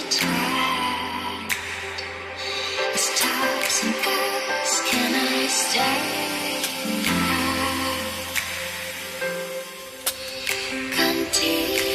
attract. As tops and goes, can I stay now? Continue.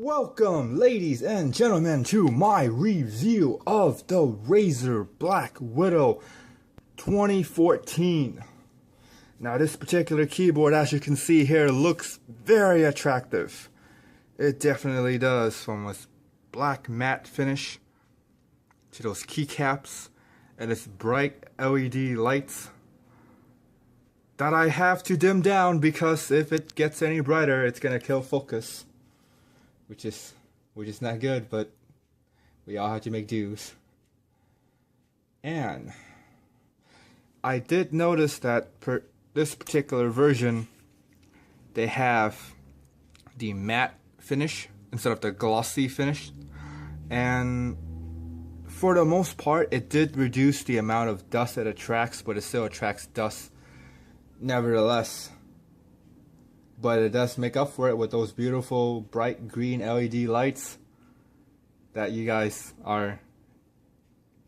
Welcome, ladies and gentlemen, to my review of the Razer BlackWidow 2014. Now, this particular keyboard, as you can see here, looks very attractive. It definitely does, from its black matte finish to those keycaps and its bright LED lights that I have to dim down because if it gets any brighter, it's gonna kill focus. Which is not good, but we all have to make dues. And I did notice that this particular version, they have the matte finish instead of the glossy finish. And for the most part, it did reduce the amount of dust it attracts, but it still attracts dust nevertheless. But it does make up for it with those beautiful bright green LED lights that you guys are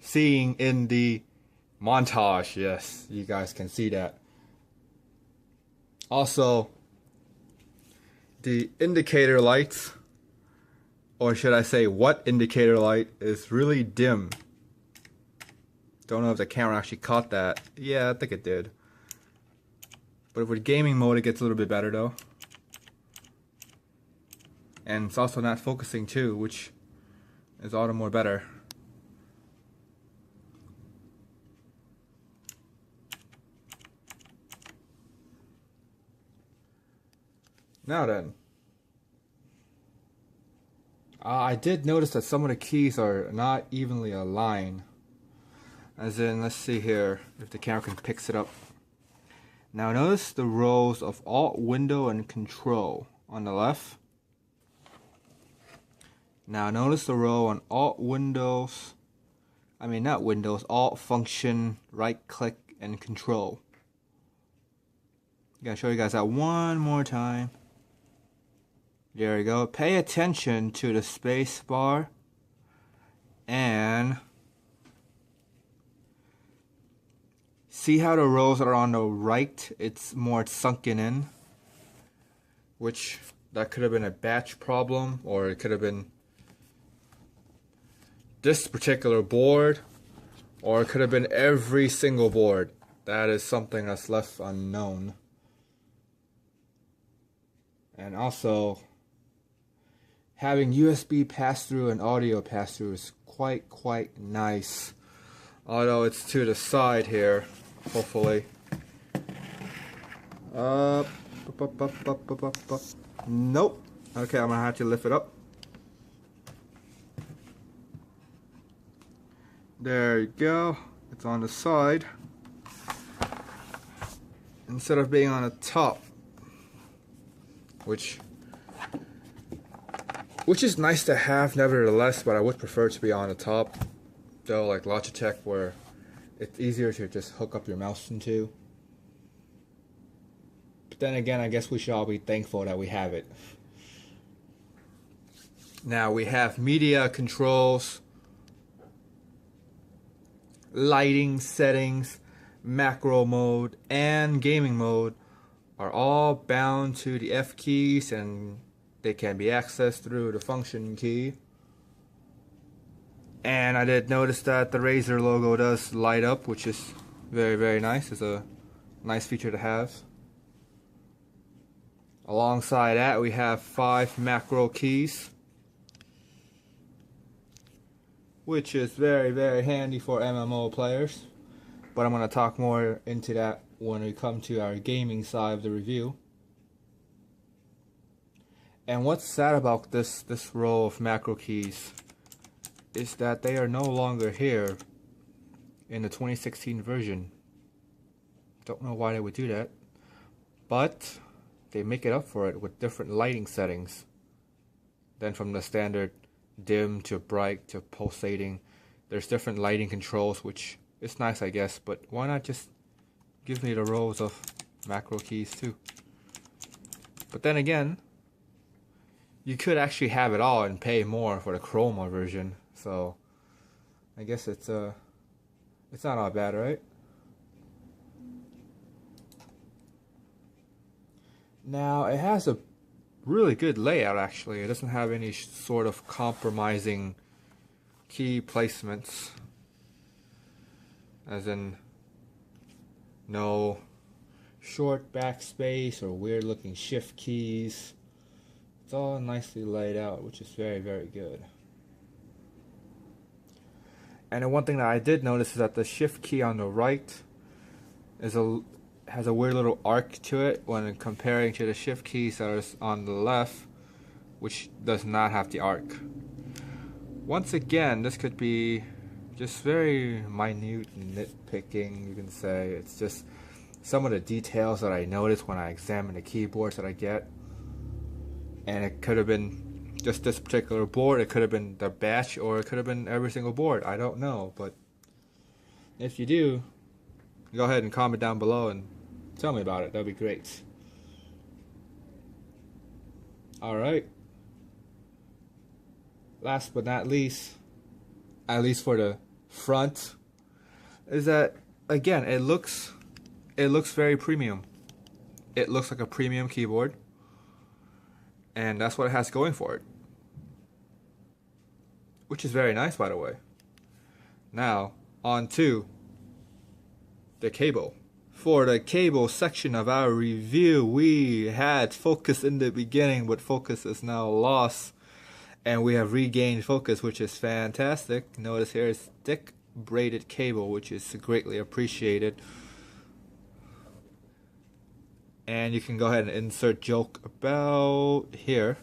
seeing in the montage. Yes, you guys can see that. Also, the indicator lights, or should I say what indicator light, is really dim. Don't know if the camera actually caught that. Yeah, I think it did. But with gaming mode, it gets a little bit better though. And it's also not focusing too, which is all the more better. Now then, I did notice that some of the keys are not evenly aligned. As in, let's see here if the camera can pick it up. Now notice the rows of Alt, Window, and Control on the left. Now notice the row on Alt, Windows, not Windows, Alt, Function, right click, and Control. I'm gonna show you guys that one more time. There we go. Pay attention to the space bar and see how the rows that are on the right, it's more sunken in, which that could have been a batch problem, or it could have been this particular board, or it could have been every single board. That is something that's left unknown. And also, having USB pass-through and audio pass-through is quite nice. Although it's to the side here. Hopefully. Nope. Okay, I'm gonna have to lift it up. There you go. It's on the side instead of being on the top, which is nice to have nevertheless, but I would prefer it to be on the top, though, like Logitech, where it's easier to just hook up your mouse into. But then again, I guess we should all be thankful that we have it. Now we have media controls, lighting settings, macro mode, and gaming mode are all bound to the F keys and they can be accessed through the function key. And I did notice that the Razer logo does light up, which is very, very nice. It's a nice feature to have. Alongside that, we have 5 macro keys, which is very, very handy for MMO players. But I'm going to talk more into that when we come to our gaming side of the review. And what's sad about this row of macro keys is that they are no longer here in the 2016 version. Don't know why they would do that, but they make it up for it with different lighting settings. Then from the standard dim to bright to pulsating, there's different lighting controls, which is nice, I guess, but why not just give me the rows of macro keys too? But then again, you could actually have it all and pay more for the chroma version, so I guess it's not all bad, right? Now, it has a really good layout, actually. It doesn't have any sort of compromising key placements, as in no short backspace or weird looking shift keys. It's all nicely laid out, which is very, very good. And the one thing that I did notice is that the shift key on the right has a weird little arc to it when comparing to the shift keys that are on the left, which does not have the arc. Once again, this could be just very minute nitpicking, you can say. It's just some of the details that I notice when I examine the keyboards that I get. And it could have been just this particular board, it could have been the batch, or it could have been every single board. I don't know, but if you do, go ahead and comment down below and tell me about it. That'd be great. Alright. Last but not least, at least for the front, is that, again, it looks very premium. It looks like a premium keyboard, and that's what it has going for it, which is very nice, by the way. Now, on to the cable. For the cable section of our review, we had focus in the beginning, but focus is now lost, and we have regained focus, which is fantastic. Notice here is thick braided cable, which is greatly appreciated. And you can go ahead and insert joke about here.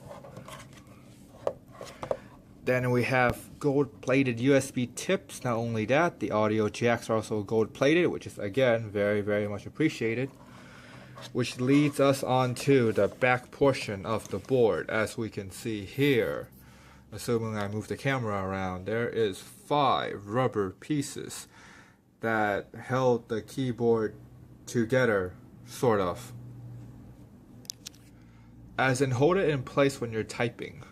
Then we have gold-plated USB tips. Not only that, the audio jacks are also gold-plated, which is, again, very, very much appreciated. Which leads us on to the back portion of the board. As we can see here, assuming I move the camera around, there is 5 rubber pieces that held the keyboard together, sort of. As in, hold it in place when you're typing.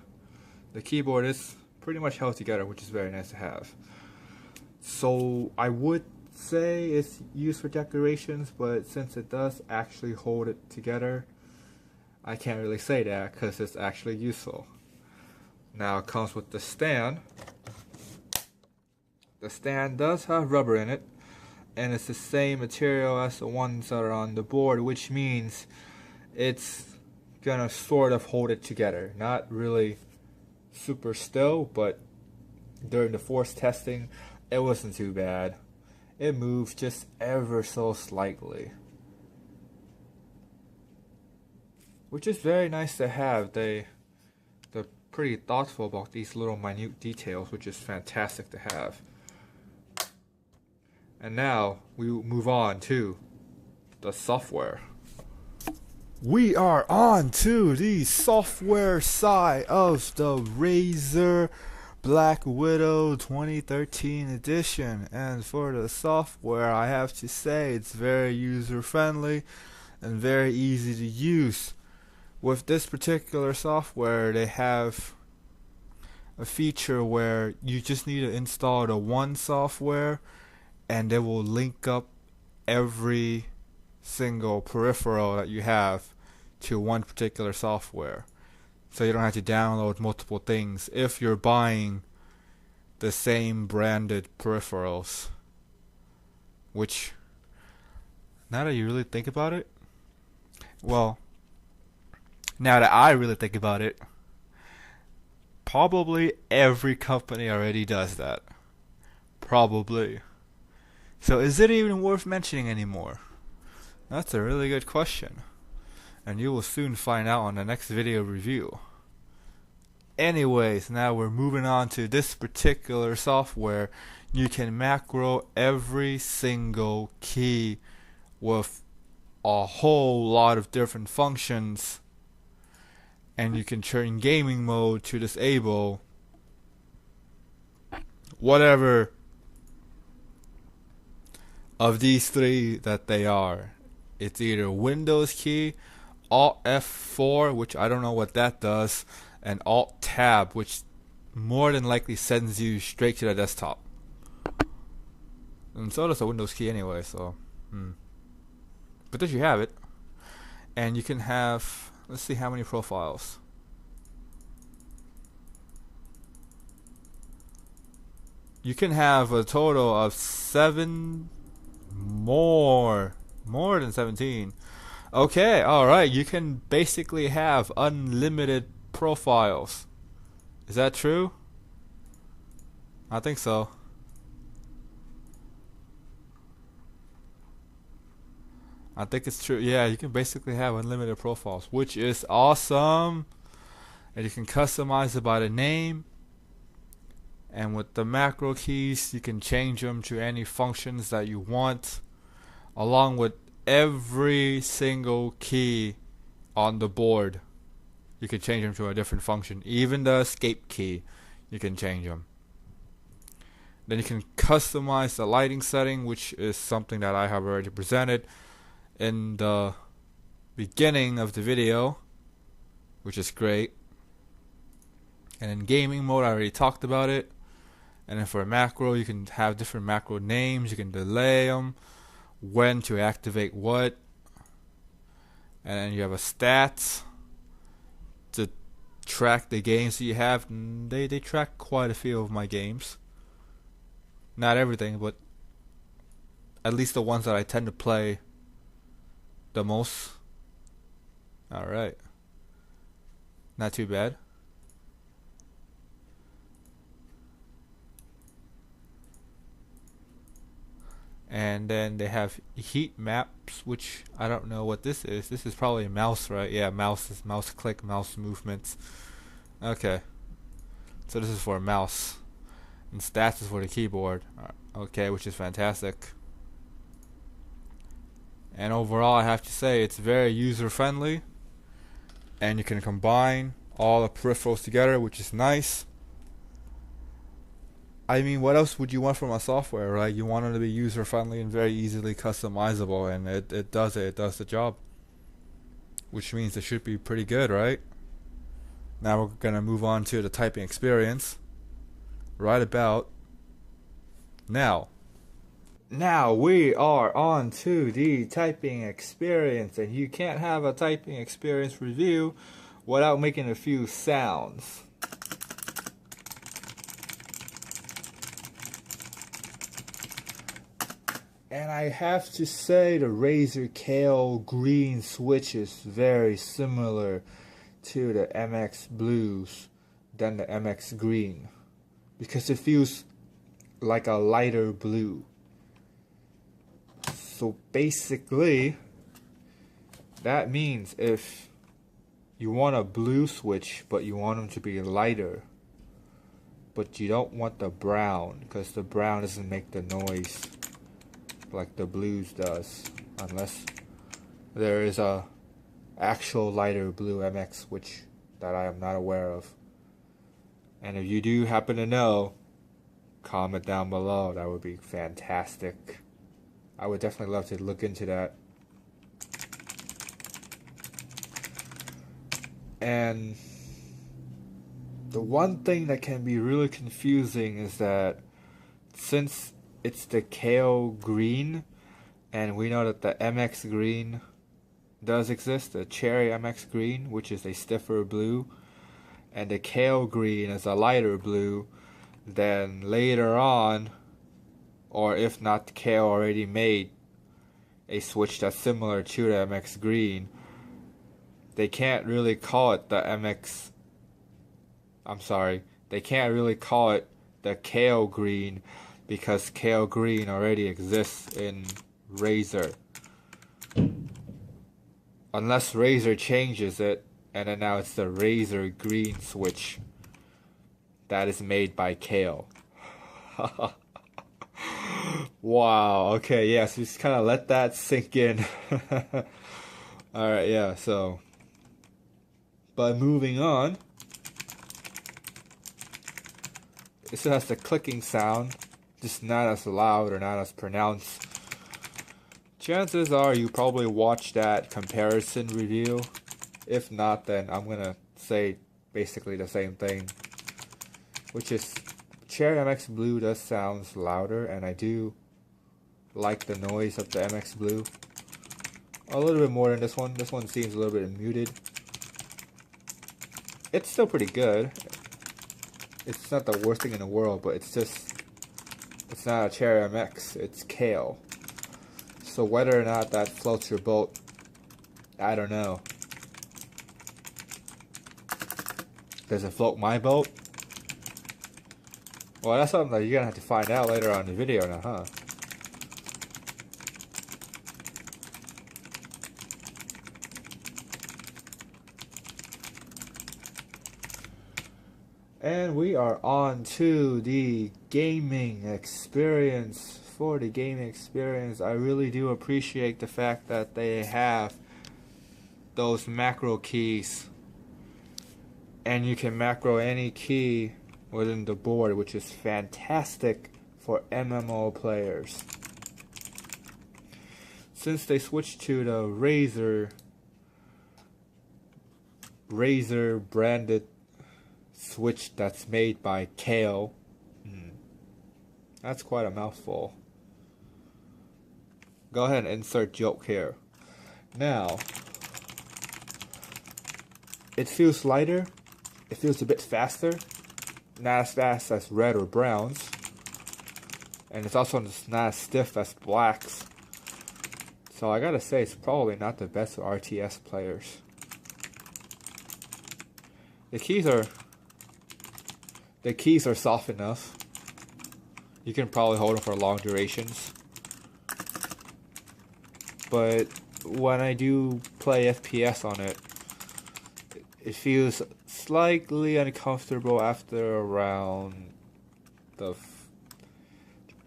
The keyboard is pretty much held together, which is very nice to have. So I would say it's used for decorations, but since it does actually hold it together, I can't really say that because it's actually useful. Now it comes with the stand. The stand does have rubber in it, and it's the same material as the ones that are on the board, which means it's gonna sort of hold it together. Not really super still, but during the force testing, it wasn't too bad. It moved just ever so slightly, which is very nice to have. They're pretty thoughtful about these little minute details, which is fantastic to have. And now we move on to the software. We are on to the software side of the Razer BlackWidow 2013 edition. And for the software, I have to say it's very user friendly and very easy to use. With this particular software, they have a feature where you just need to install the one software and they will link up every single peripheral that you have to one particular software. so you don't have to download multiple things if you're buying the same branded peripherals. Which, now that you really think about it, well, now that I really think about it, probably every company already does that. Probably. So is it even worth mentioning anymore? That's a really good question, and you will soon find out on the next video review. Anyways, now we're moving on to this particular software. You can macro every single key with a whole lot of different functions, and you can turn gaming mode to disable whatever of these three that they are. It's either Windows key, Alt F4, which I don't know what that does, and Alt Tab, which more than likely sends you straight to the desktop. And so does the Windows key anyway, so but there you have it. And you can have, let's see how many profiles. You can have a total of 7 more than 17. Okay, alright, you can basically have unlimited profiles. Is that true? I think so. I think it's true. Yeah, you can basically have unlimited profiles, which is awesome. And you can customize it by the name. And with the macro keys, you can change them to any functions that you want, along with every single key on the board. You can change them to a different function. Even the escape key, you can change them. Then you can customize the lighting setting, which is something that I have already presented in the beginning of the video, which is great. And in gaming mode, I already talked about it. And then for a macro, you can have different macro names. You can delay them, when to activate what. And then you have a stats to track the games that you have. And they track quite a few of my games. Not everything, but at least the ones that I tend to play the most. Alright. Not too bad. And then they have heat maps, which I don't know what this is. This is probably a mouse, right? Yeah, mouse is mouse click, mouse movements. Okay. So this is for a mouse. And stats is for the keyboard. Okay, which is fantastic. And overall, I have to say, it's very user friendly. And you can combine all the peripherals together, which is nice. I mean, what else would you want from a software, right? You want it to be user friendly and very easily customizable, and it does it. It does the job. Which means it should be pretty good, right? Now we're gonna move on to the typing experience. Right about now. Now we are on to the typing experience, and you can't have a typing experience review without making a few sounds. And I have to say the Razer Kailh green switch is very similar to the MX blues than the MX green, because it feels like a lighter blue. So basically, that means if you want a blue switch but you want them to be lighter, but you don't want the brown, because the brown doesn't make the noise like the blues does, unless there is a actual lighter blue MX switch that I am not aware of. And if you do happen to know, comment down below. That would be fantastic. I would definitely love to look into that. And the one thing that can be really confusing is that since it's the Kailh green, and we know that the MX green does exist, the Cherry MX green, which is a stiffer blue, and the Kailh green is a lighter blue, then later on, or if not, Kailh already made a switch that's similar to the MX green, they can't really call it the MX. I'm sorry, they can't really call it the Kailh green because Kailh green already exists in Razer. Unless Razer changes it, and then now it's the Razer green switch that is made by Kailh. Wow, okay, yeah, so just kind of let that sink in. Alright, yeah, so. But moving on. It still has the clicking sound, just not as loud or not as pronounced. Chances are you probably watched that comparison review. If not, then I'm gonna say basically the same thing, which is Cherry MX Blue does sound louder, and I do like the noise of the MX Blue a little bit more than this one. This one seems a little bit muted. It's still pretty good. It's not the worst thing in the world, but it's not a Cherry MX, it's Kailh. So whether or not that floats your boat, I don't know. Does it float my boat? Well, that's something that you're gonna have to find out later on in the video now, huh? And we are on to the gaming experience. For the gaming experience, I really do appreciate the fact that they have those macro keys. And you can macro any key within the board, which is fantastic for MMO players. Since they switched to the Razer branded switch that's made by Kailh, that's quite a mouthful. Go ahead and insert joke here. Now, it feels lighter. It feels a bit faster. Not as fast as red or browns. And it's also not as stiff as blacks. So I gotta say, it's probably not the best for RTS players. The keys are soft enough. You can probably hold them for long durations. But when I do play FPS on it, it feels slightly uncomfortable after around the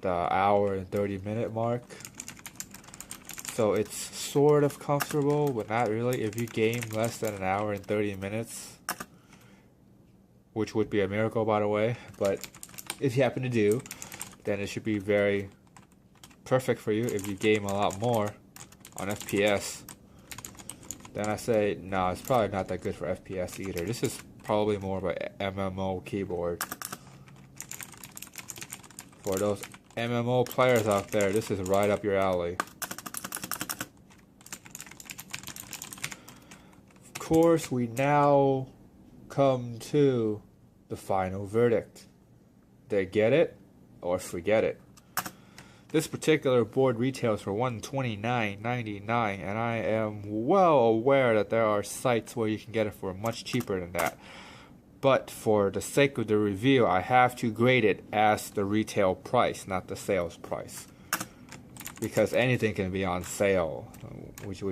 hour and 30-minute mark. So it's sort of comfortable, but not really. If you game less than an hour and 30 minutes, which would be a miracle, by the way, but if you happen to do, then it should be very perfect for you. If you game a lot more on FPS, then I say, no, it's probably not that good for FPS either. This is probably more of a MMO keyboard. For those MMO players out there, this is right up your alley. Of course, we now come to the final verdict. They get it or forget it. This particular board retails for $129.99, and I am well aware that there are sites where you can get it for much cheaper than that. But for the sake of the review, I have to grade it as the retail price, not the sales price. Because anything can be on sale, which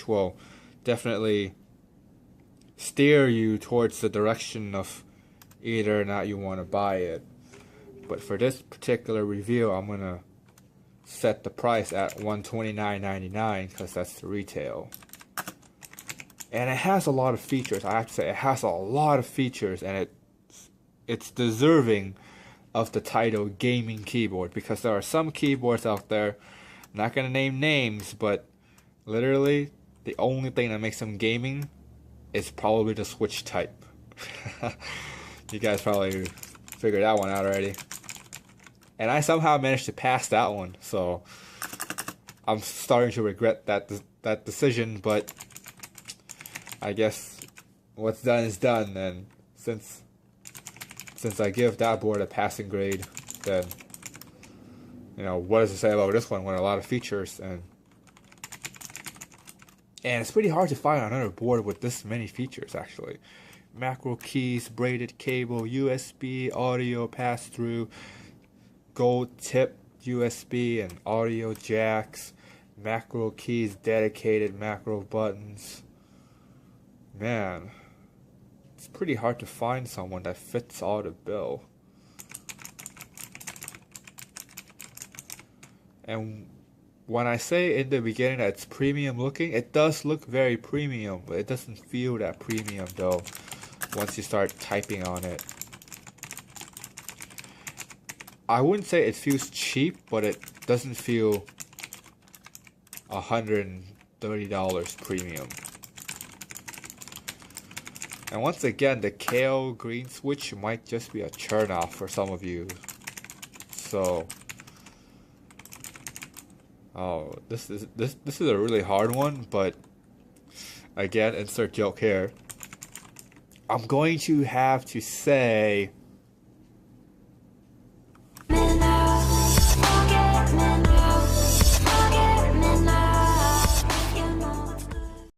will definitely steer you towards the direction of either or not you want to buy it. But for this particular review, I'm going to set the price at $129.99 because that's the retail. And it has a lot of features. I have to say, it has a lot of features, and it's deserving of the title gaming keyboard, because there are some keyboards out there, I'm not going to name names, but literally the only thing that makes them gaming is probably the switch type. You guys probably figured that one out already. And I somehow managed to pass that one, so I'm starting to regret that decision, but I guess what's done is done, and since I give that board a passing grade, then what does it say about this one? With a lot of features, and it's pretty hard to find another board with this many features actually. Macro keys, braided cable, USB, audio pass-through, gold tip USB and audio jacks, macro keys, dedicated macro buttons. Man, it's pretty hard to find someone that fits all the bill. And when I say in the beginning that it's premium looking, it does look very premium, but it doesn't feel that premium though once you start typing on it. I wouldn't say it feels cheap, but it doesn't feel $130 premium. And once again, the Kailh green switch might just be a turn off for some of you. So, this is a really hard one, but again, insert joke here. I'm going to have to say